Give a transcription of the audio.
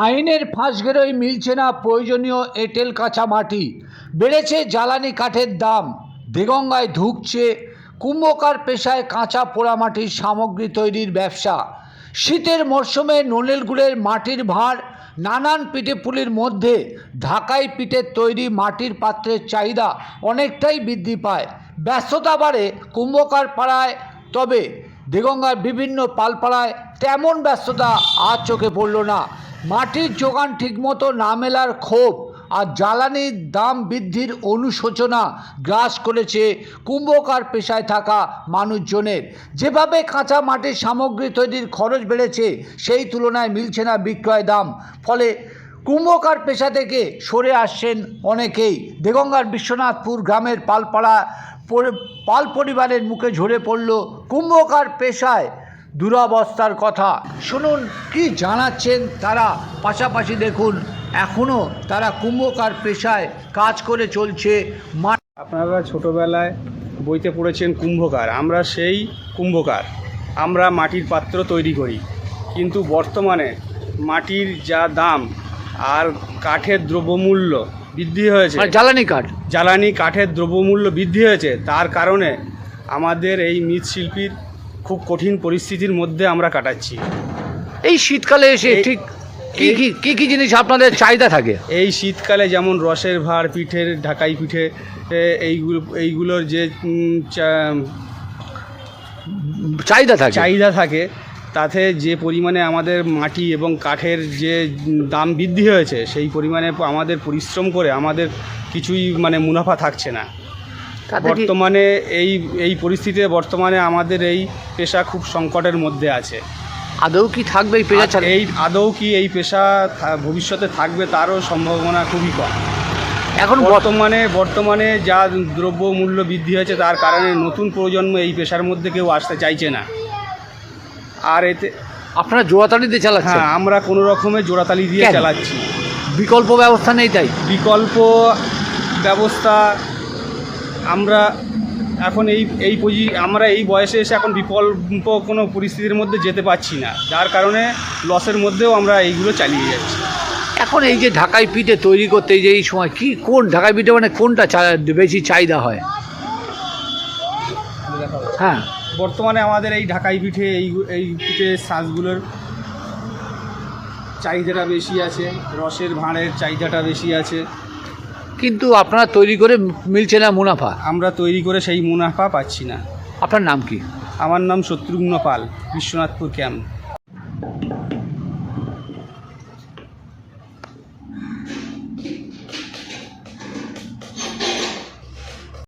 আইনের ফাঁসগেরোয় মিলছে না প্রয়োজনীয় এঁটেল কাঁচা মাটি, বেড়েছে জ্বালানি কাঠের দাম, দেগঙ্গায় ধুঁকছে কুম্ভকার পেশায় কাঁচা পোড়ামাটির সামগ্রী তৈরির ব্যবসা। শীতের মরশুমে নলেন গুড়ের মাটির ভাঁড়, নানান পিঠেপুলির মধ্যে ঢাকাই পিঠের তৈরি মাটির পাত্রের চাহিদা অনেকটাই বৃদ্ধি পায়। ব্যস্ততা বাড়ে কুম্ভকার পাড়ায়, তবে দেগঙ্গার বিভিন্ন পালপাড়ায় তেমন ব্যস্ততা আজ চোখে পড়ল না। মাটির যোগান ঠিকমতো না মেলার ক্ষোভ আর জ্বালানির দাম বৃদ্ধির অনুশোচনা গ্রাস করেছে কুম্ভকার পেশায় থাকা মানুষজনের। যেভাবে কাঁচা মাটির সামগ্রী তৈরির খরচ বেড়েছে, সেই তুলনায় মিলছে না বিক্রয় দাম। ফলে কুম্ভকার পেশা থেকে সরে আসছেন অনেকেই। দেগঙ্গার বিশ্বনাথপুর গ্রামের পাল পরিবারের মুখে ঝরে পড়ল কুম্ভকার পেশায় দুরবস্থার কথা। শুনুন কি জানাচ্ছেন তারা, পাশাপাশি দেখুন এখনও তারা কুম্ভকার পেশায় কাজ করে চলছে। আপনারা ছোটোবেলায় বইতে পড়েছেন কুম্ভকার, আমরা সেই কুম্ভকার। আমরা মাটির পাত্র তৈরি করি, কিন্তু বর্তমানে মাটির যা দাম আর কাঠের দ্রব্যমূল্য বৃদ্ধি হয়েছে, জ্বালানি কাঠের দ্রব্যমূল্য বৃদ্ধি হয়েছে, তার কারণে আমাদের এই মৃৎশিল্পীর খুব কঠিন পরিস্থিতির মধ্যে আমরা কাটাচ্ছি। এই শীতকালে এসে ঠিক কি কি জিনিস আপনাদের চাহিদা থাকে? এই শীতকালে যেমন রসের ভাঁড়, পিঠের ঢাকাই পিঠে, এইগুলোর যে চাহিদা থাকে, তাতে যে পরিমাণে আমাদের মাটি এবং কাঠের যে দাম বৃদ্ধি হয়েছে, সেই পরিমাণে আমাদের পরিশ্রম করে আমাদের কিছুই মুনাফা থাকছে না। বর্তমানে এই পরিস্থিতিতে বর্তমানে আমাদের এই পেশা খুব সংকটের মধ্যে আছে। আদৌ কি থাকবে এই পেশা? আদৌ কি এই পেশা ভবিষ্যতে থাকবে, তারও সম্ভাবনা খুবই কম। এখন বর্তমানে যা দ্রব্য মূল্য বৃদ্ধি হয়েছে, তার কারণে নতুন প্রজন্ম এই পেশার মধ্যে কেউ আসতে চাইছে না। আর এতে আপনারা জোড়াতালি দিয়ে চালাচ্ছেন? হ্যাঁ, আমরা কোনো রকমের জোড়াতালি দিয়ে চালাচ্ছি। বিকল্প ব্যবস্থা নেই? তাই বিকল্প ব্যবস্থা আমরা এখন আমরা এই বয়সে এসে এখন বিকল্প কোনো পরিস্থিতির মধ্যে যেতে পারছি না, যার কারণে লসের মধ্যেও আমরা এইগুলো চালিয়ে যাচ্ছি। এখন এই যে ঢাকাই পিঠে তৈরি করতে এই সময় কোন ঢাকাই পিঠে কোনটা বেশি চাহিদা হয়? হ্যাঁ, বর্তমানে আমাদের এই ঢাকাই পিঠে, এই পিঠে সাজগুলোর চাহিদাটা বেশি আছে, রসের ভাঁড়ের চাহিদাটা বেশি আছে। কিন্তু আপনারা তৈরি করে মিলছে না মুনাফা? আমরা তৈরি করে সেই মুনাফা পাচ্ছি না। আপনার নাম কি? আমার নাম শত্রুঘ্ন পাল, বিশ্বনাথপুর ক্যাম্প।